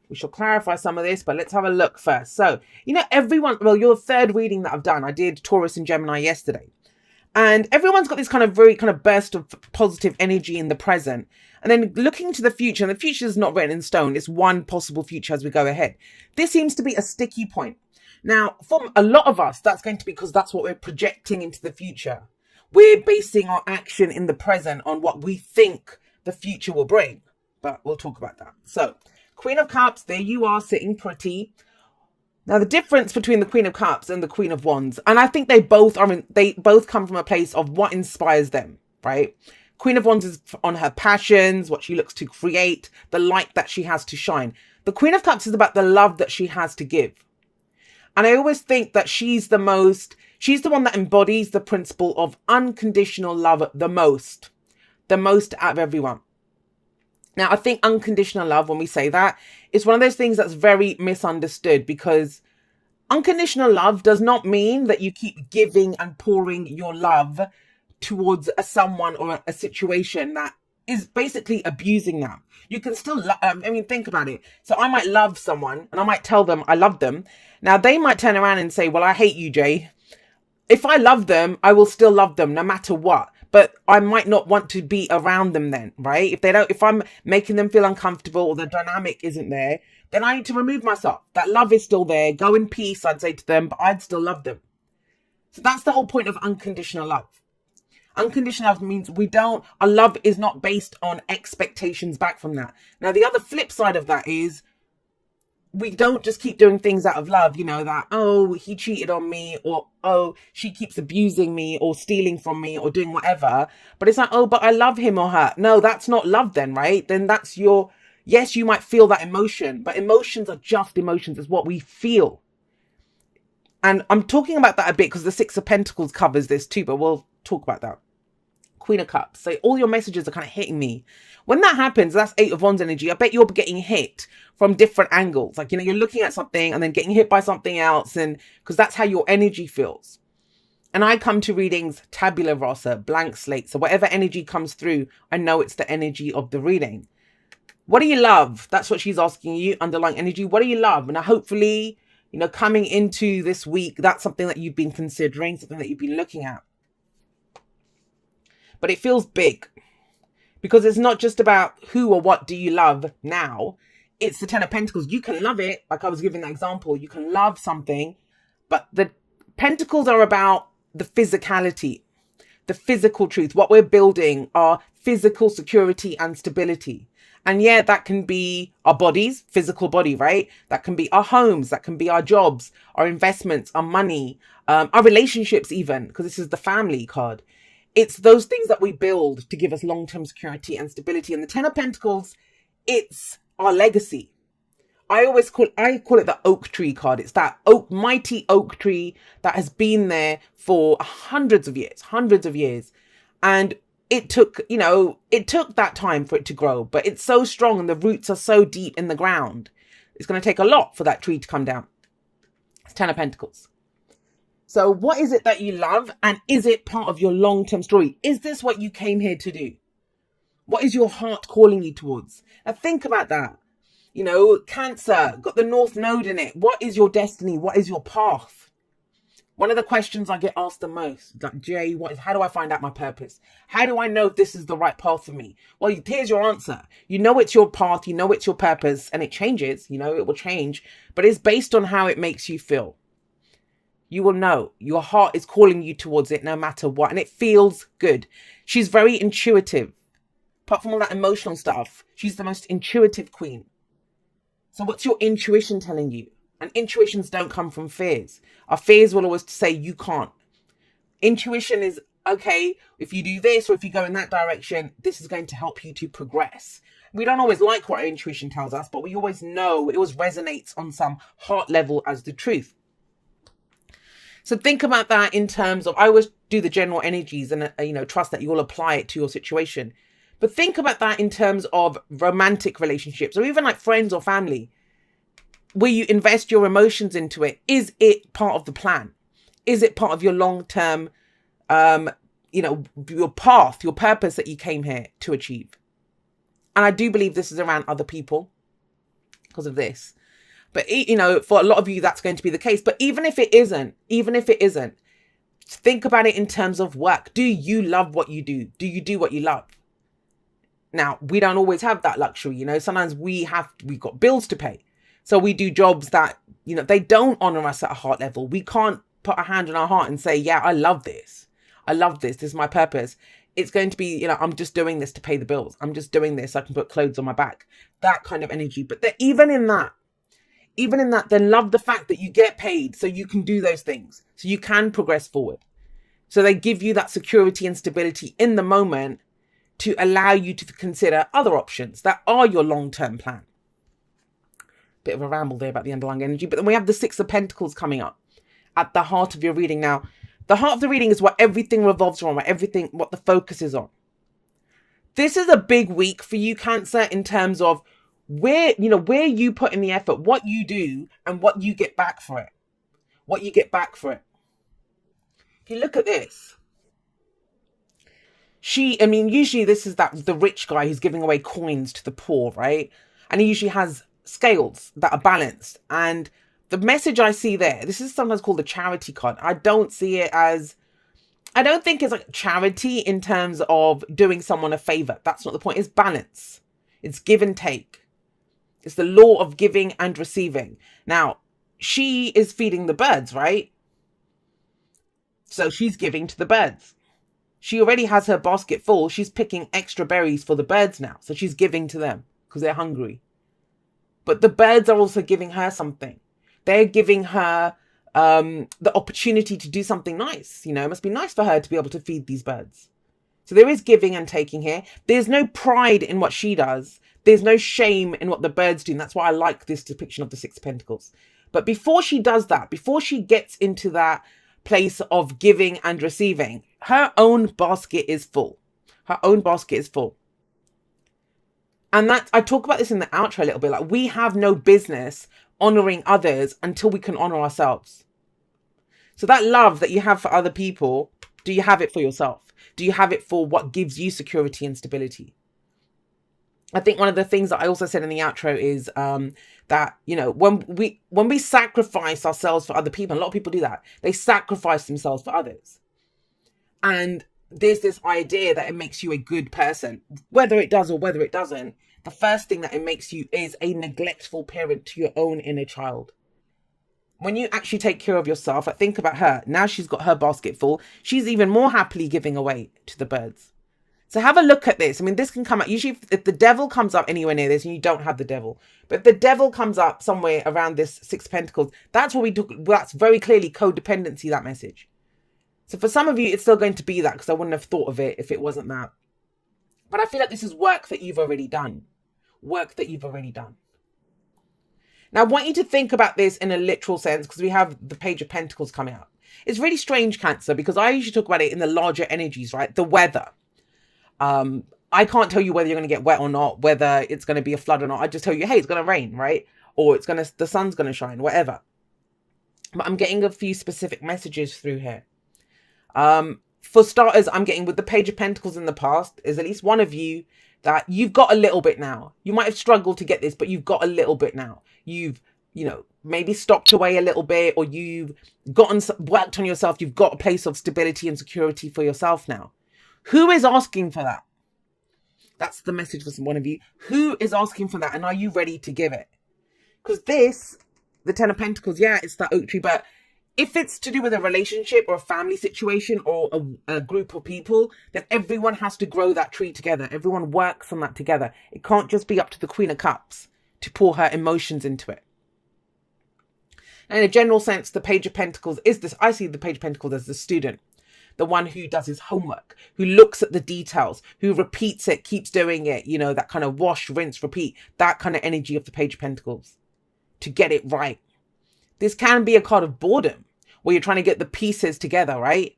We shall clarify some of this, but let's have a look first. So, everyone, well, your third reading that I've done, I did Taurus and Gemini yesterday. And everyone's got this kind of very kind of burst of positive energy in the present. And then looking to the future, and the future is not written in stone. It's one possible future as we go ahead. This seems to be a sticky point. Now, for a lot of us, that's going to be because that's what we're projecting into the future. We're basing our action in the present on what we think the future will bring. But we'll talk about that. So, Queen of Cups, there you are sitting pretty. Now, the difference between the Queen of Cups and the Queen of Wands, and I think they both come from a place of what inspires them, right? Queen of Wands is on her passions, what she looks to create, the light that she has to shine. The Queen of Cups is about the love that she has to give. And I always think that she's the one that embodies the principle of unconditional love the most out of everyone. Now, I think unconditional love, when we say that, is one of those things that's very misunderstood, because unconditional love does not mean that you keep giving and pouring your love towards someone or a situation that is basically abusing them. You can still think about it. So I might love someone and I might tell them I love them. Now they might turn around and say, well, I hate you, Jay. If I love them, I will still love them no matter what. But I might not want to be around them then, right? If I'm making them feel uncomfortable or the dynamic isn't there, then I need to remove myself. That love is still there. Go in peace, I'd say to them, but I'd still love them. So that's the whole point of unconditional love. Unconditional love means our love is not based on expectations back from that. Now, the other flip side of that is we don't just keep doing things out of love, that, oh, he cheated on me, or, oh, she keeps abusing me or stealing from me or doing whatever. But it's like, oh, but I love him or her. No, that's not love then, right? Then that's yes, you might feel that emotion, but emotions are just emotions. It's what we feel. And I'm talking about that a bit because the Six of Pentacles covers this too, but we'll talk about that. Queen of Cups. So all your messages are kind of hitting me. When that happens, that's Eight of Wands energy. I bet you're getting hit from different angles. Like, you're looking at something and then getting hit by something else. And because that's how your energy feels. And I come to readings tabula rasa, blank slate. So whatever energy comes through, I know it's the energy of the reading. What do you love? That's what she's asking you, underlying energy. What do you love? And hopefully, coming into this week, that's something that you've been considering, something that you've been looking at. But it feels big, because it's not just about who or what do you love now. It's the Ten of Pentacles. You can love it. Like I was giving that example. You can love something, but the Pentacles are about the physicality, the physical truth, what we're building, our physical security and stability. And yeah, that can be our bodies, physical body, right? That can be our homes, that can be our jobs, our investments, our money, our relationships even, because this is the family card. It's those things that we build to give us long-term security and stability. And the Ten of Pentacles, it's our legacy. I call it the oak tree card. It's that mighty oak tree that has been there for hundreds of years. And it took that time for it to grow, but it's so strong and the roots are so deep in the ground. It's going to take a lot for that tree to come down. It's Ten of Pentacles. So what is it that you love? And is it part of your long-term story? Is this what you came here to do? What is your heart calling you towards? Now think about that. Cancer, got the North Node in it. What is your destiny? What is your path? One of the questions I get asked the most, like, Jay, how do I find out my purpose? How do I know if this is the right path for me? Well, here's your answer. It's your path, it's your purpose, and it changes, it will change, but it's based on how it makes you feel. You will know your heart is calling you towards it no matter what. And it feels good. She's very intuitive. Apart from all that emotional stuff, she's the most intuitive queen. So what's your intuition telling you? And intuitions don't come from fears. Our fears will always say you can't. Intuition is, okay, if you do this or if you go in that direction, this is going to help you to progress. We don't always like what our intuition tells us, but we always know, it always resonates on some heart level as the truth. So think about that in terms of, I always do the general energies and, trust that you will apply it to your situation. But think about that in terms of romantic relationships or even like friends or family, where you invest your emotions into it. Is it part of the plan? Is it part of your long-term, your path, your purpose that you came here to achieve? And I do believe this is around other people. because of this. But, you know, for a lot of you, that's going to be the case. But even if it isn't, think about it in terms of work. Do you love what you do? Do you do what you love? Now, we don't always have that luxury, you know. Sometimes we've got bills to pay. So we do jobs that, you know, they don't honor us at a heart level. We can't put a hand on our heart and say, yeah, I love this. I love this. This is my purpose. It's going to be, you know, I'm just doing this to pay the bills. I'm just doing this so I can put clothes on my back. That kind of energy. But even in that, then love the fact that you get paid so you can do those things, so you can progress forward. So they give you that security and stability in the moment to allow you to consider other options that are your long-term plan. Bit of a ramble there about the underlying energy. But then we have the Six of Pentacles coming up at the heart of your reading. Now, the heart of the reading is what everything revolves around, what the focus is on. This is a big week for you, Cancer, in terms of where you put in the effort, what you do and what you get back for it. If you look at this, usually this is the rich guy who's giving away coins to the poor, right? And he usually has scales that are balanced. And the message I see there, this is sometimes called the charity card. I don't think it's like charity in terms of doing someone a favor. That's not the point. It's balance. It's give and take. It's the law of giving and receiving. Now, she is feeding the birds, right? So she's giving to the birds. She already has her basket full. She's picking extra berries for the birds now. So she's giving to them because they're hungry. But the birds are also giving her something. They're giving her the opportunity to do something nice. You know, it must be nice for her to be able to feed these birds. So there is giving and taking here. There's no pride in what she does. There's no shame in what the birds do. And that's why I like this depiction of the Six of Pentacles. But before she does that, before she gets into that place of giving and receiving, her own basket is full. And I talk about this in the outro a little bit. Like, we have no business honoring others until we can honor ourselves. So that love that you have for other people, do you have it for yourself? Do you have it for what gives you security and stability? I think one of the things that I also said in the outro is that, you know, when we sacrifice ourselves for other people, and a lot of people do that, they sacrifice themselves for others. And there's this idea that it makes you a good person, whether it does or whether it doesn't. The first thing that it makes you is a neglectful parent to your own inner child. When you actually take care of yourself, like, think about her. Now she's got her basket full. She's even more happily giving away to the birds. So have a look at this. I mean, this can come up. Usually if the devil comes up anywhere near this and you don't have the devil, but if the devil comes up somewhere around this Six of Pentacles, that's what that's very clearly codependency, that message. So for some of you, it's still going to be that, because I wouldn't have thought of it if it wasn't that. But I feel like this is work that you've already done. Now, I want you to think about this in a literal sense, because we have the Page of Pentacles coming up. It's really strange, Cancer, because I usually talk about it in the larger energies, right? The weather. I can't tell you whether you're going to get wet or not, whether it's going to be a flood or not. I just tell you, hey, it's going to rain, right? Or the sun's going to shine, whatever. But I'm getting a few specific messages through here. For starters, I'm getting with the Page of Pentacles in the past, is at least one of you that you've got a little bit now. You might have struggled to get this, but you've got a little bit now. You've, you know, maybe stopped away a little bit, or you've worked on yourself. You've got a place of stability and security for yourself now. Who is asking for that? That's the message for one of you. Who is asking for that? And are you ready to give it? Because this, the Ten of Pentacles, yeah, it's that oak tree. But if it's to do with a relationship or a family situation or a group of people, then everyone has to grow that tree together. Everyone works on that together. It can't just be up to the Queen of Cups to pour her emotions into it. And in a general sense, the Page of Pentacles is this. I see the Page of Pentacles as the student. The one who does his homework, who looks at the details, who repeats it, keeps doing it, you know, that kind of wash, rinse, repeat, that kind of energy of the Page of Pentacles to get it right. This can be a card of boredom where you're trying to get the pieces together, right?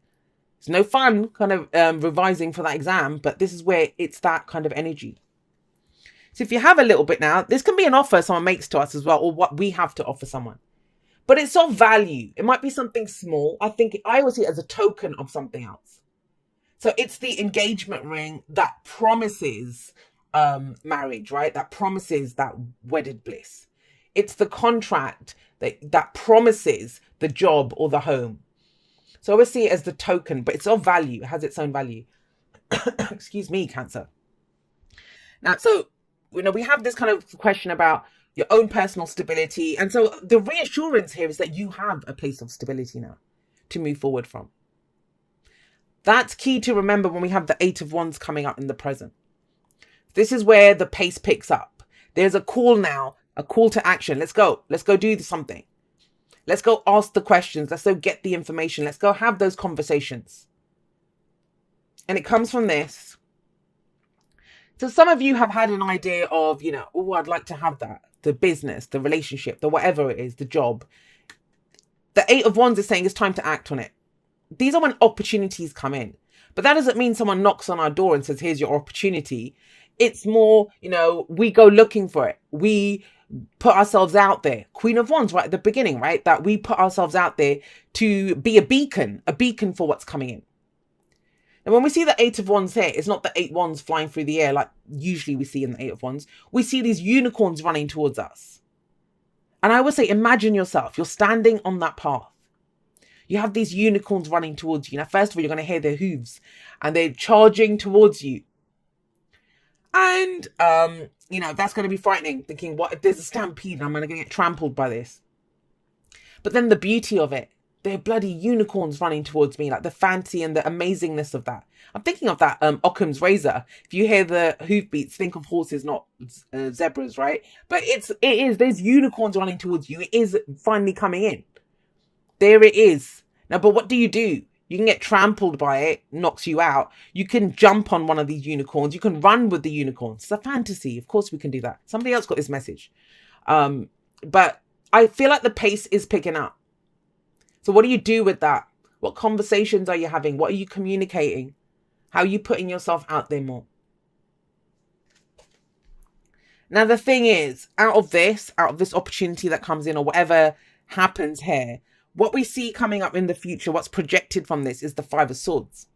It's no fun kind of revising for that exam, but this is where it's that kind of energy. So if you have a little bit now, this can be an offer someone makes to us as well, or what we have to offer someone. But it's of value. It might be something small. I always see it as a token of something else. So it's the engagement ring that promises marriage, right? That promises that wedded bliss. It's the contract that promises the job or the home. So I always see it as the token, but it's of value. It has its own value. Excuse me, Cancer. Now, so, we have this kind of question about your own personal stability. And so the reassurance here is that you have a place of stability now to move forward from. That's key to remember when we have the Eight of Wands coming up in the present. This is where the pace picks up. There's a call now, a call to action. Let's go. Let's go do something. Let's go ask the questions. Let's go get the information. Let's go have those conversations. And it comes from this. So some of you have had an idea of, oh, I'd like to have that. The business, the relationship, the whatever it is, the job. The Eight of Wands is saying it's time to act on it. These are when opportunities come in. But that doesn't mean someone knocks on our door and says, here's your opportunity. It's more, we go looking for it. We put ourselves out there. Queen of Wands, right at the beginning, right? That we put ourselves out there to be a beacon for what's coming in. And when we see the Eight of Wands here, it's not the 8 wands flying through the air like usually we see in the Eight of Wands. We see these unicorns running towards us. And I would say, imagine yourself. You're standing on that path. You have these unicorns running towards you. Now, first of all, you're going to hear their hooves. And they're charging towards you. And, that's going to be frightening. Thinking, what if there's a stampede and I'm going to get trampled by this? But then the beauty of it. They're bloody unicorns running towards me, like the fancy and the amazingness of that. I'm thinking of that Occam's razor. If you hear the hoof beats, think of horses, not zebras, right? But it is, there's unicorns running towards you. It is finally coming in. There it is. Now, but what do? You can get trampled by it, knocks you out. You can jump on one of these unicorns. You can run with the unicorns. It's a fantasy. Of course we can do that. Somebody else got this message. But I feel like the pace is picking up. So what do you do with that? What conversations are you having? What are you communicating? How are you putting yourself out there more? Now, the thing is, out of this opportunity that comes in or whatever happens here, what we see coming up in the future, what's projected from this is the Five of Swords.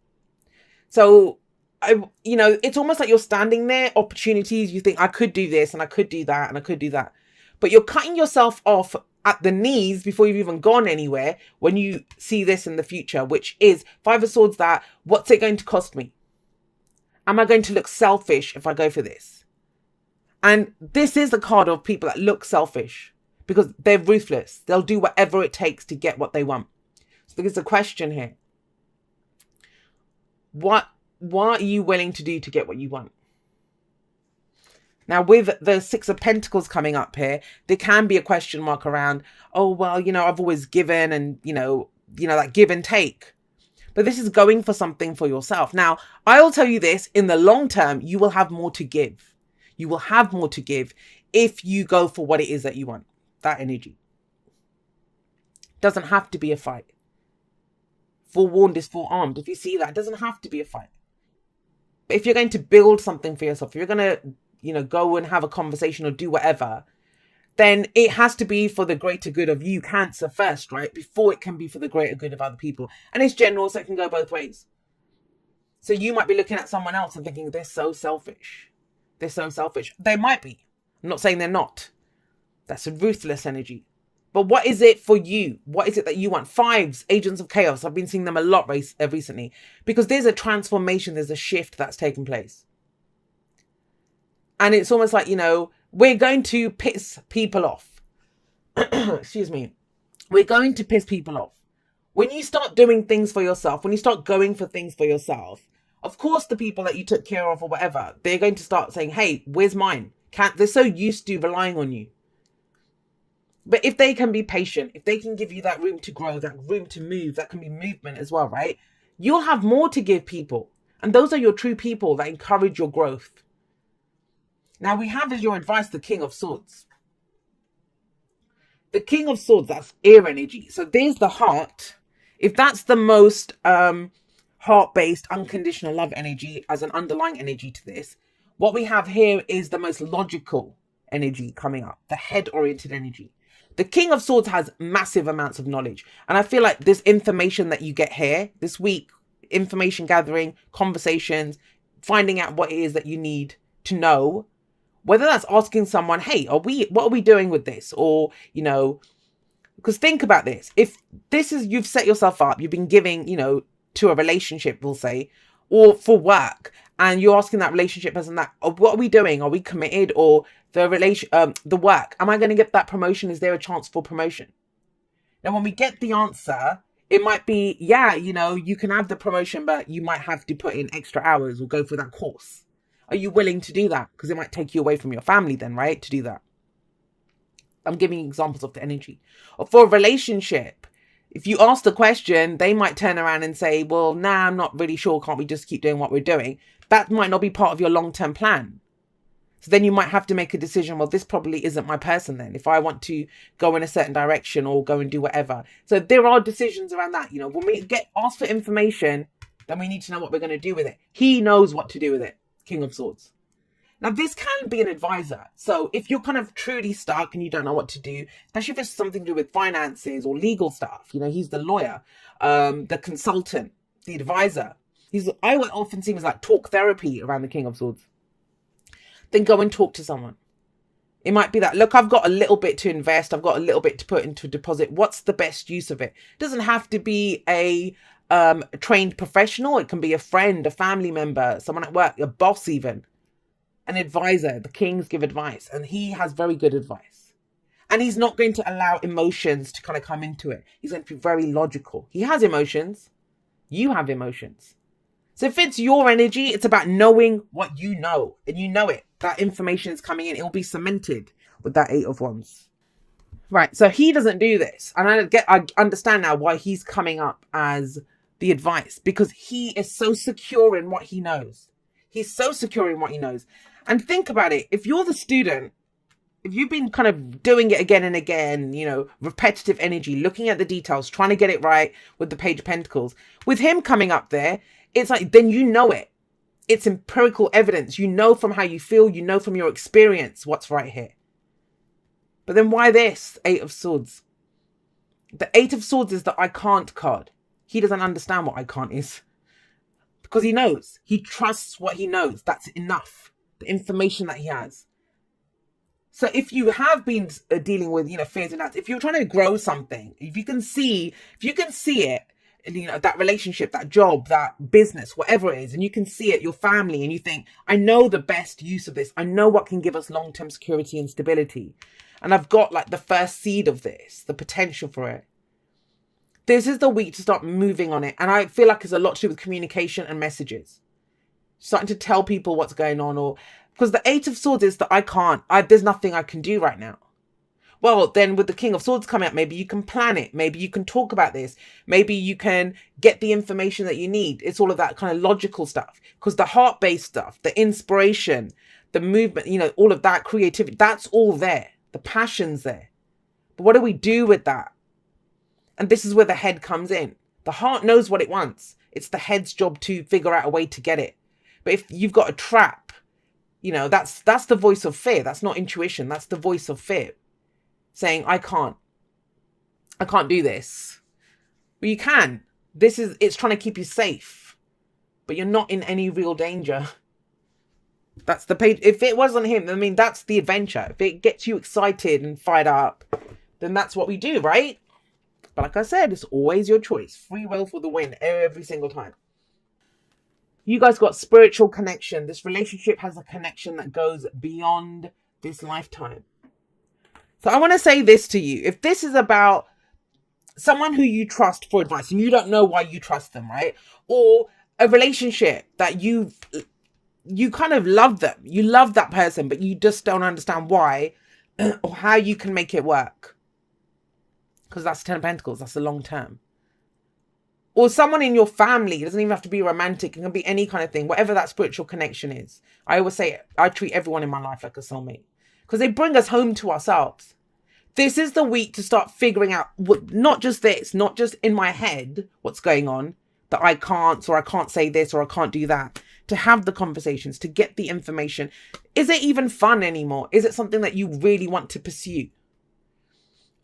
So, it's almost like you're standing there, opportunities, you think I could do this and I could do that and I could do that. But you're cutting yourself off at the knees before you've even gone anywhere when you see this in the future, which is Five of Swords, that what's it going to cost me? Am I going to look selfish if I go for this? And this is a card of people that look selfish because they're ruthless. They'll do whatever it takes to get what they want. So there's a question here. What are you willing to do to get what you want? Now, with the Six of Pentacles coming up here, there can be a question mark around, oh, well, I've always given and, that give and take. But this is going for something for yourself. Now, I will tell you this, in the long term, you will have more to give. You will have more to give if you go for what it is that you want, that energy. Doesn't have to be a fight. Forewarned is forearmed. If you see that, it doesn't have to be a fight. But if you're going to build something for yourself, if you're going to go and have a conversation or do whatever, then it has to be for the greater good of you, Cancer, first, right? Before it can be for the greater good of other people. And it's general, so it can go both ways. So you might be looking at someone else and thinking, they're so selfish. They're so selfish. They might be. I'm not saying they're not. That's a ruthless energy. But what is it for you? What is it that you want? Fives, Agents of Chaos. I've been seeing them a lot recently. Because there's a transformation, there's a shift that's taken place. And it's almost like, we're going to piss people off. Excuse me. We're going to piss people off. When you start doing things for yourself, when you start going for things for yourself, of course, the people that you took care of or whatever, they're going to start saying, hey, where's mine? They're so used to relying on you. But if they can be patient, if they can give you that room to grow, that room to move, that can be movement as well, right? You'll have more to give people. And those are your true people that encourage your growth. Now we have as your advice the King of Swords. The King of Swords, that's air energy. So there's the heart. If that's the most heart-based, unconditional love energy as an underlying energy to this, what we have here is the most logical energy coming up, the head-oriented energy. The King of Swords has massive amounts of knowledge. And I feel like this information that you get here this week, information gathering, conversations, finding out what it is that you need to know, Whether that's asking someone, hey, what are we doing with this? Or, you know, because think about this. If this is, you've set yourself up, you've been giving, you know, to a relationship, we'll say, or for work, and you're asking that relationship person that, oh, what are we doing? Are we committed? Or the work, am I going to get that promotion? Is there a chance for promotion? Now, when we get the answer, it might be, yeah, you know, you can have the promotion, but you might have to put in extra hours or go for that course. Are you willing to do that? Because it might take you away from your family then, right? To do that. I'm giving examples of the energy. Or for a relationship, if you ask the question, they might turn around and say, well, nah, I'm not really sure. Can't we just keep doing what we're doing? That might not be part of your long-term plan. So then you might have to make a decision, well, this probably isn't my person then, if I want to go in a certain direction or go and do whatever. So there are decisions around that. You know, when we get asked for information, then we need to know what we're going to do with it. He knows what to do with it. King of Swords. Now, this can be an advisor. So if you're kind of truly stuck and you don't know what to do, especially if it's something to do with finances or legal stuff, you know, he's the lawyer, the consultant, the advisor. I would often see him as like talk therapy around the King of Swords. Then go and talk to someone. It might be that, look, I've got a little bit to invest. I've got a little bit to put into a deposit. What's the best use of it? It doesn't have to be a trained professional. It can be a friend, a family member, someone at work, a boss even. An advisor. The kings give advice, and he has very good advice. And he's not going to allow emotions to kind of come into it. He's going to be very logical. He has emotions. You have emotions. So if it's your energy, it's about knowing what you know, and you know it. That information is coming in. It will be cemented with that 8 of Wands. Right. So he doesn't do this. And I understand now why he's coming up as the advice, because he is so secure in what he knows. He's so secure in what he knows. And think about it. If you're the student, if you've been kind of doing it again and again, you know, repetitive energy, looking at the details, trying to get it right with the Page of Pentacles, with him coming up there, it's like, then you know it. It's empirical evidence. You know from how you feel, you know from your experience what's right here. But then why this 8 of Swords? The 8 of Swords is the I can't card. He doesn't understand what I can't is. Because he knows. He trusts what he knows. That's enough. The information that he has. So if you have been dealing with, you know, fears and doubts, if you're trying to grow something, if you can see it, you know, that relationship, that job, that business, whatever it is, and you can see it, your family, and you think, I know the best use of this. I know what can give us long-term security and stability. And I've got like the first seed of this, the potential for it. This is the week to start moving on it. And I feel like it's a lot to do with communication and messages. Starting to tell people what's going on, or because the 8 of Swords is that there's nothing I can do right now. Well, then with the King of Swords coming up, maybe you can plan it. Maybe you can talk about this. Maybe you can get the information that you need. It's all of that kind of logical stuff. Because the heart-based stuff, the inspiration, the movement, you know, all of that creativity, that's all there. The passion's there. But what do we do with that? And this is where the head comes in. The heart knows what it wants. It's the head's job to figure out a way to get it. But if you've got a trap, you know, that's the voice of fear. That's not intuition. That's the voice of fear. Saying, I can't do this. Well, you can. It's trying to keep you safe. But you're not in any real danger. That's the page. If it wasn't him, I mean, that's the adventure. If it gets you excited and fired up, then that's what we do, right? But like I said, it's always your choice. Free will for the win every single time. You guys got spiritual connection. This relationship has a connection that goes beyond this lifetime. So I want to say this to you. If this is about someone who you trust for advice and you don't know why you trust them, right? Or a relationship that you kind of love them. You love that person, but you just don't understand why or how you can make it work. Because that's 10 of Pentacles. That's the long term. Or someone in your family. It doesn't even have to be romantic. It can be any kind of thing. Whatever that spiritual connection is. I always say, I treat everyone in my life like a soulmate. Because they bring us home to ourselves. This is the week to start figuring out, not just this, not just in my head, what's going on, that I can't, or I can't say this, or I can't do that. To have the conversations, to get the information. Is it even fun anymore? Is it something that you really want to pursue?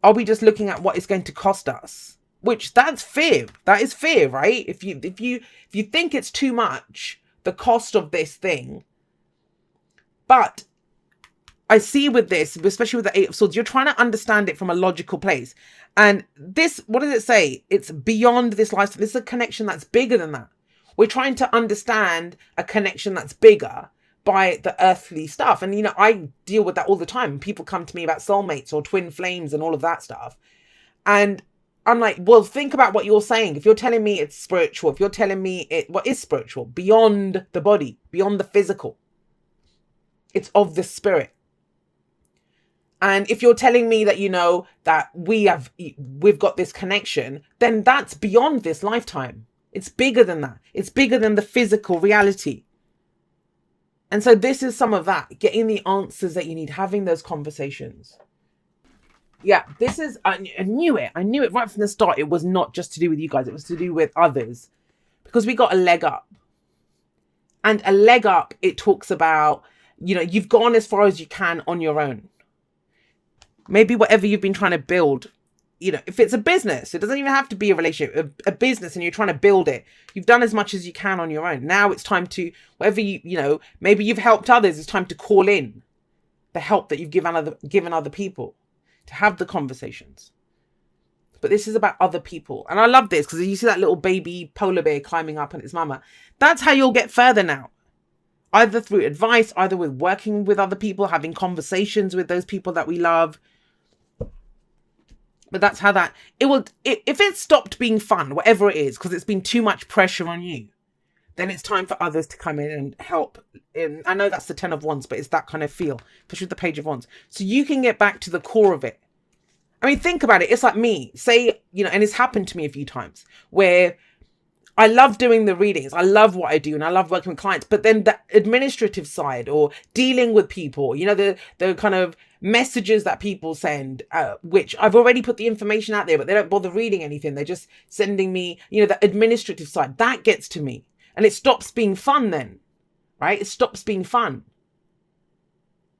Are we just looking at what it's going to cost us? Which, that's fear. That is fear, right? If you think it's too much, the cost of this thing. But I see with this, especially with the Eight of Swords, you're trying to understand it from a logical place. And this, what does it say? It's beyond this lifestyle. This is a connection that's bigger than that. We're trying to understand a connection that's bigger by the earthly stuff. And, you know, I deal with that all the time. People come to me about soulmates or twin flames and all of that stuff. And I'm like, well, think about what you're saying. If you're telling me it's spiritual, if you're telling me what is spiritual, beyond the body, beyond the physical, it's of the spirit. And if you're telling me that, you know, that we've got this connection, then that's beyond this lifetime. It's bigger than that. It's bigger than the physical reality. And so this is some of that, getting the answers that you need, having those conversations. Yeah, this is, I knew it. I knew it right from the start. It was not just to do with you guys. It was to do with others, because we got a leg up. And a leg up, it talks about, you know, you've gone as far as you can on your own. Maybe whatever you've been trying to build, you know, if it's a business, it doesn't even have to be a relationship, a business, and you're trying to build it. You've done as much as you can on your own. Now it's time to, whatever you know, maybe you've helped others. It's time to call in the help that you've given other people, to have the conversations. But this is about other people. And I love this because you see that little baby polar bear climbing up on its mama. That's how you'll get further now. Either through advice, either with working with other people, having conversations with those people that we love. But that's how that, if it stopped being fun, whatever it is, because it's been too much pressure on you, then it's time for others to come in and help. I know that's the 10 of Wands, but it's that kind of feel, especially with the Page of Wands. So you can get back to the core of it. I mean, think about it. It's like me, say, you know, and it's happened to me a few times where I love doing the readings. I love what I do and I love working with clients. But then the administrative side, or dealing with people, you know, the kind of messages that people send, which I've already put the information out there, but they don't bother reading anything. They're just sending me, you know, the administrative side. That gets to me. And it stops being fun then, right? It stops being fun.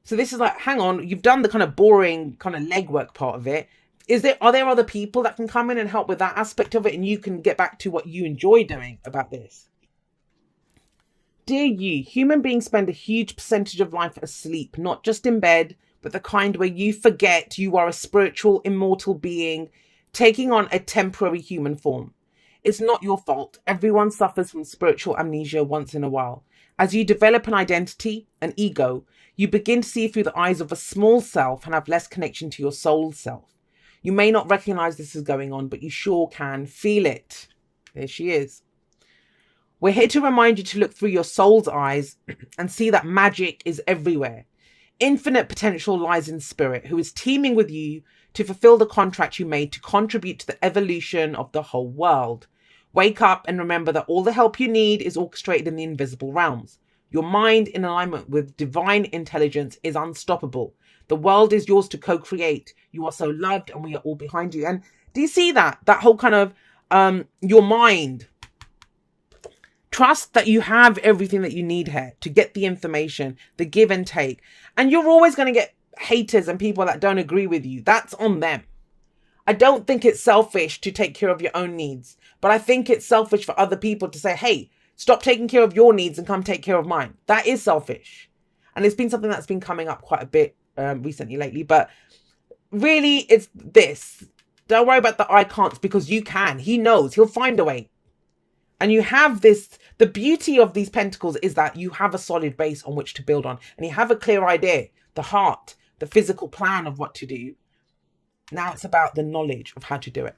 So this is like, hang on, you've done the kind of boring kind of legwork part of it. Are there other people that can come in and help with that aspect of it, and you can get back to what you enjoy doing about this? Dear you, human beings spend a huge percentage of life asleep, not just in bed, but the kind where you forget you are a spiritual, immortal being taking on a temporary human form. It's not your fault. Everyone suffers from spiritual amnesia once in a while. As you develop an identity, an ego, you begin to see through the eyes of a small self and have less connection to your soul self. You may not recognize this is going on, but you sure can feel it. There she is. We're here to remind you to look through your soul's eyes and see that magic is everywhere. Infinite potential lies in spirit, who is teaming with you to fulfill the contract you made to contribute to the evolution of the whole world. Wake up and remember that all the help you need is orchestrated in the invisible realms. Your mind, in alignment with divine intelligence, is unstoppable. The world is yours to co-create. You are so loved and we are all behind you. And do you see that? That whole kind of, your mind. Trust that you have everything that you need here to get the information, the give and take. And you're always going to get haters and people that don't agree with you. That's on them. I don't think it's selfish to take care of your own needs, but I think it's selfish for other people to say, hey, stop taking care of your needs and come take care of mine. That is selfish. And it's been something that's been coming up quite a bit recently lately, but really it's this. Don't worry about the I can'ts, because you can. He knows. He'll find a way. And you have this, the beauty of these pentacles is that you have a solid base on which to build on, and you have a clear idea, the heart, the physical plan of what to do. Now it's about the knowledge of how to do it.